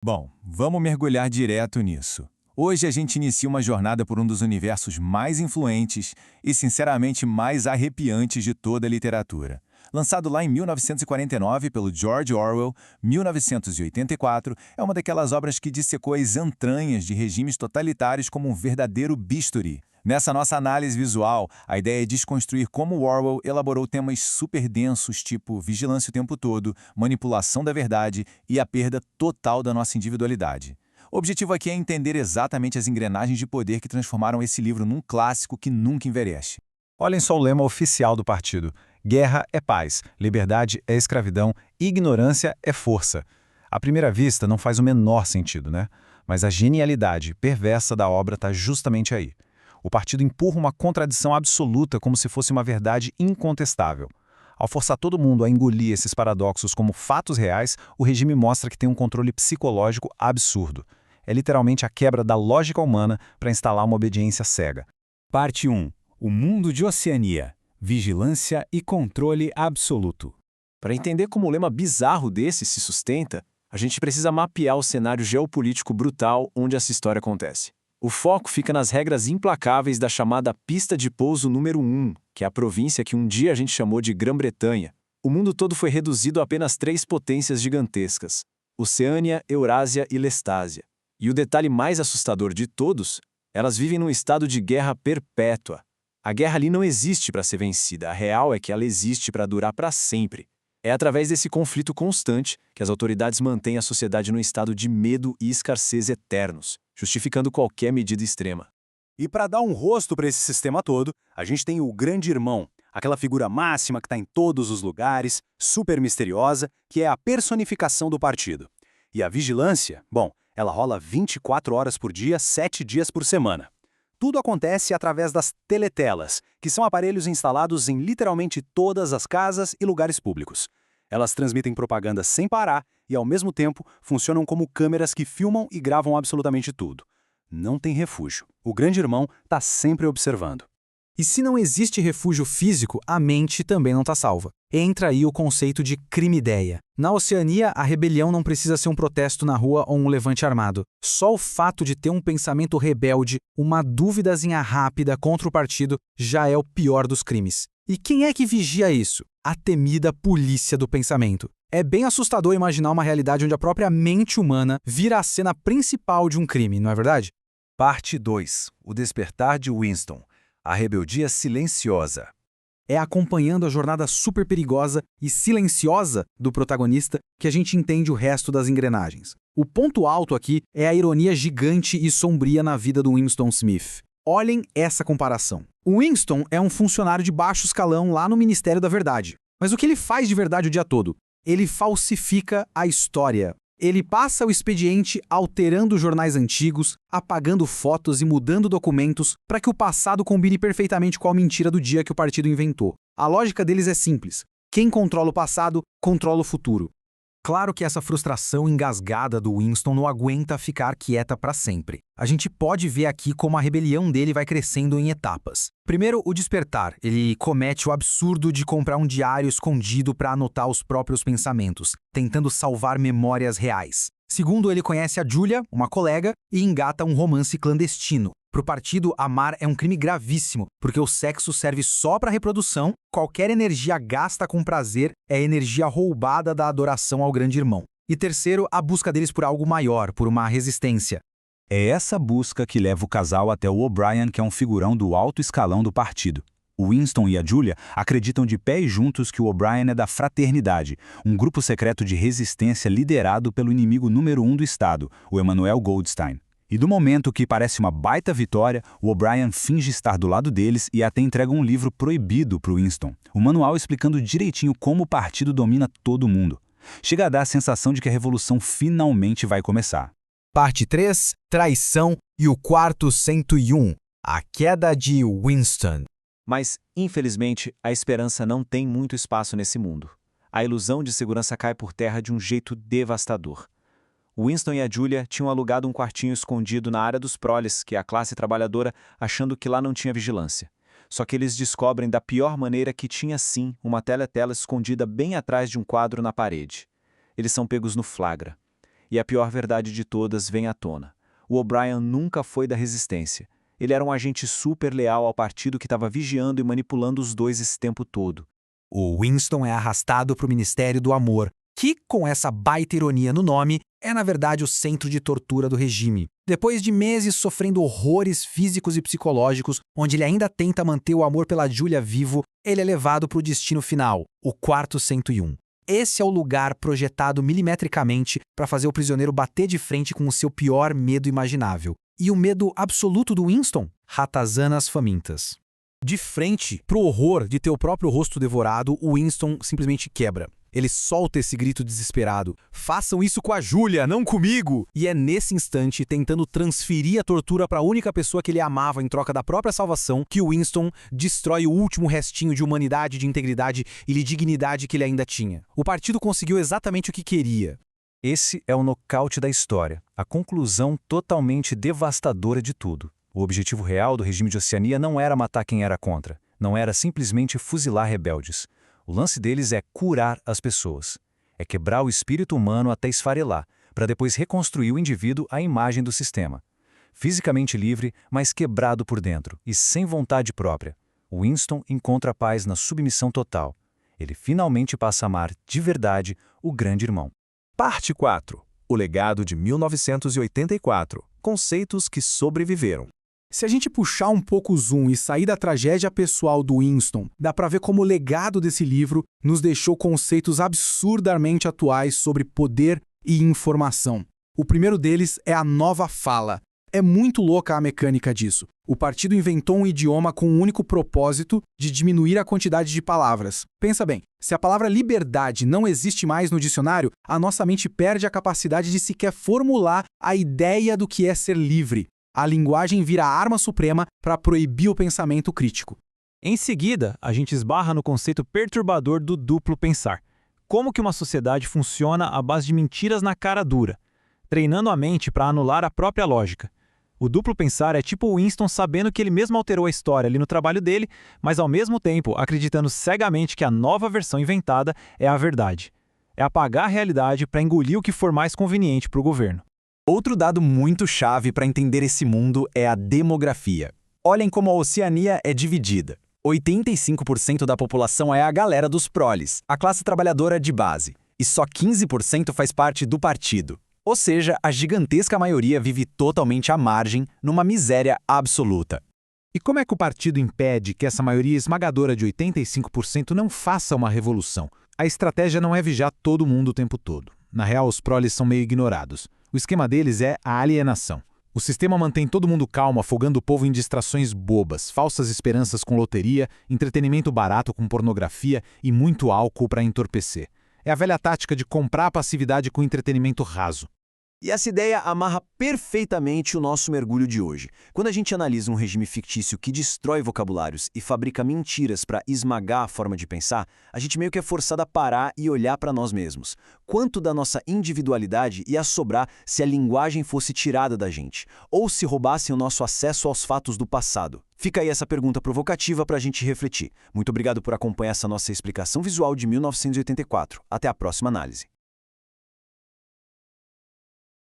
Bom, vamos mergulhar direto nisso. Hoje a gente inicia uma jornada por um dos universos mais influentes e, sinceramente, mais arrepiantes de toda a literatura. Lançado lá em 1949 pelo George Orwell, 1984 é uma daquelas obras que dissecou as entranhas de regimes totalitários como um verdadeiro bisturi. Nessa nossa análise visual, a ideia é desconstruir como Orwell elaborou temas super densos, tipo vigilância o tempo todo, manipulação da verdade e a perda total da nossa individualidade. O objetivo aqui é entender exatamente as engrenagens de poder que transformaram esse livro num clássico que nunca envelhece. Olhem só o lema oficial do partido: guerra é paz, liberdade é escravidão, ignorância é força. À primeira vista não faz o menor sentido, né? Mas a genialidade perversa da obra está justamente aí. O partido empurra uma contradição absoluta como se fosse uma verdade incontestável. Ao forçar todo mundo a engolir esses paradoxos como fatos reais, o regime mostra que tem um controle psicológico absurdo. É literalmente a quebra da lógica humana para instalar uma obediência cega. Parte 1. O mundo de Oceania. Vigilância e controle absoluto. Para entender como um lema bizarro desse se sustenta, a gente precisa mapear o cenário geopolítico brutal onde essa história acontece. O foco fica nas regras implacáveis da chamada pista de pouso número 1, que é a província que um dia a gente chamou de Grã-Bretanha. O mundo todo foi reduzido a apenas 3 potências gigantescas: Oceânia, Eurásia e Lestásia. E o detalhe mais assustador de todos, elas vivem num estado de guerra perpétua. A guerra ali não existe para ser vencida, a real é que ela existe para durar para sempre. É através desse conflito constante que as autoridades mantêm a sociedade num estado de medo e escassez eternos, justificando qualquer medida extrema. E para dar um rosto para esse sistema todo, a gente tem o Grande Irmão, aquela figura máxima que está em todos os lugares, super misteriosa, que é a personificação do partido. E a vigilância, bom, ela rola 24 horas por dia, 7 dias por semana. Tudo acontece através das teletelas, que são aparelhos instalados em literalmente todas as casas e lugares públicos. Elas transmitem propaganda sem parar e, ao mesmo tempo, funcionam como câmeras que filmam e gravam absolutamente tudo. Não tem refúgio. O Grande Irmão está sempre observando. E se não existe refúgio físico, a mente também não está salva. Entra aí o conceito de crime-ideia. Na Oceania, a rebelião não precisa ser um protesto na rua ou um levante armado. Só o fato de ter um pensamento rebelde, uma duvidazinha rápida contra o partido, já é o pior dos crimes. E quem é que vigia isso? A temida polícia do pensamento. É bem assustador imaginar uma realidade onde a própria mente humana vira a cena principal de um crime, não é verdade? Parte 2. O despertar de Winston. A rebeldia silenciosa. É acompanhando a jornada super perigosa e silenciosa do protagonista que a gente entende o resto das engrenagens. O ponto alto aqui é a ironia gigante e sombria na vida do Winston Smith. Olhem essa comparação. O Winston é um funcionário de baixo escalão lá no Ministério da Verdade. Mas o que ele faz de verdade o dia todo? Ele falsifica a história. Ele passa o expediente alterando jornais antigos, apagando fotos e mudando documentos para que o passado combine perfeitamente com a mentira do dia que o partido inventou. A lógica deles é simples. Quem controla o passado, controla o futuro. Claro que essa frustração engasgada do Winston não aguenta ficar quieta para sempre. A gente pode ver aqui como a rebelião dele vai crescendo em etapas. Primeiro, o despertar. Ele comete o absurdo de comprar um diário escondido para anotar os próprios pensamentos, tentando salvar memórias reais. Segundo, ele conhece a Julia, uma colega, e engata um romance clandestino. Para o partido, amar é um crime gravíssimo, porque o sexo serve só para reprodução, qualquer energia gasta com prazer é energia roubada da adoração ao Grande Irmão. E terceiro, a busca deles por algo maior, por uma resistência. É essa busca que leva o casal até o O'Brien, que é um figurão do alto escalão do partido. O Winston e a Julia acreditam de pé juntos que o O'Brien é da Fraternidade, um grupo secreto de resistência liderado pelo inimigo número 1 do Estado, o Emanuel Goldstein. E do momento que parece uma baita vitória, o O'Brien finge estar do lado deles e até entrega um livro proibido para o Winston, um manual explicando direitinho como o partido domina todo mundo. Chega a dar a sensação de que a revolução finalmente vai começar. Parte 3, Traição e o quarto 101, a queda de Winston. Mas, infelizmente, a esperança não tem muito espaço nesse mundo. A ilusão de segurança cai por terra de um jeito devastador. Winston e a Julia tinham alugado um quartinho escondido na área dos proles, que é a classe trabalhadora, achando que lá não tinha vigilância. Só que eles descobrem da pior maneira que tinha sim uma teletela escondida bem atrás de um quadro na parede. Eles são pegos no flagra. E a pior verdade de todas vem à tona. O O'Brien nunca foi da resistência. Ele era um agente super leal ao partido que estava vigiando e manipulando os dois esse tempo todo. O Winston é arrastado para o Ministério do Amor, que, com essa baita ironia no nome, é na verdade o centro de tortura do regime. Depois de meses sofrendo horrores físicos e psicológicos, onde ele ainda tenta manter o amor pela Julia vivo, ele é levado para o destino final, o quarto 101. Esse é o lugar projetado milimetricamente para fazer o prisioneiro bater de frente com o seu pior medo imaginável. E o medo absoluto do Winston? Ratazanas famintas. De frente pro horror de ter o próprio rosto devorado, o Winston simplesmente quebra. Ele solta esse grito desesperado. Façam isso com a Julia, não comigo! E é nesse instante, tentando transferir a tortura para a única pessoa que ele amava em troca da própria salvação, que o Winston destrói o último restinho de humanidade, de integridade e de dignidade que ele ainda tinha. O partido conseguiu exatamente o que queria. Esse é o nocaute da história, a conclusão totalmente devastadora de tudo. O objetivo real do regime de Oceania não era matar quem era contra, não era simplesmente fuzilar rebeldes. O lance deles é curar as pessoas. É quebrar o espírito humano até esfarelar, para depois reconstruir o indivíduo à imagem do sistema. Fisicamente livre, mas quebrado por dentro e sem vontade própria. Winston encontra a paz na submissão total. Ele finalmente passa a amar, de verdade, o grande irmão. Parte 4. O legado de 1984. Conceitos que sobreviveram. Se a gente puxar um pouco o zoom e sair da tragédia pessoal do Winston, dá pra ver como o legado desse livro nos deixou conceitos absurdamente atuais sobre poder e informação. O primeiro deles é a nova fala. É muito louca a mecânica disso. O partido inventou um idioma com o único propósito de diminuir a quantidade de palavras. Pensa bem, se a palavra liberdade não existe mais no dicionário, a nossa mente perde a capacidade de sequer formular a ideia do que é ser livre. A linguagem vira a arma suprema para proibir o pensamento crítico. Em seguida, a gente esbarra no conceito perturbador do duplo pensar. Como que uma sociedade funciona à base de mentiras na cara dura, treinando a mente para anular a própria lógica. O duplo pensar é tipo o Winston sabendo que ele mesmo alterou a história ali no trabalho dele, mas ao mesmo tempo acreditando cegamente que a nova versão inventada é a verdade. É apagar a realidade para engolir o que for mais conveniente para o governo. Outro dado muito chave para entender esse mundo é a demografia. Olhem como a Oceania é dividida. 85% da população é a galera dos proles, a classe trabalhadora de base, e só 15% faz parte do partido. Ou seja, a gigantesca maioria vive totalmente à margem, numa miséria absoluta. E como é que o partido impede que essa maioria esmagadora de 85% não faça uma revolução? A estratégia não é vigiar todo mundo o tempo todo. Na real, os proles são meio ignorados. O esquema deles é a alienação. O sistema mantém todo mundo calmo, afogando o povo em distrações bobas, falsas esperanças com loteria, entretenimento barato com pornografia e muito álcool para entorpecer. É a velha tática de comprar a passividade com entretenimento raso. E essa ideia amarra perfeitamente o nosso mergulho de hoje. Quando a gente analisa um regime fictício que destrói vocabulários e fabrica mentiras para esmagar a forma de pensar, a gente meio que é forçado a parar e olhar para nós mesmos. Quanto da nossa individualidade ia sobrar se a linguagem fosse tirada da gente? Ou se roubassem o nosso acesso aos fatos do passado? Fica aí essa pergunta provocativa para a gente refletir. Muito obrigado por acompanhar essa nossa explicação visual de 1984. Até a próxima análise.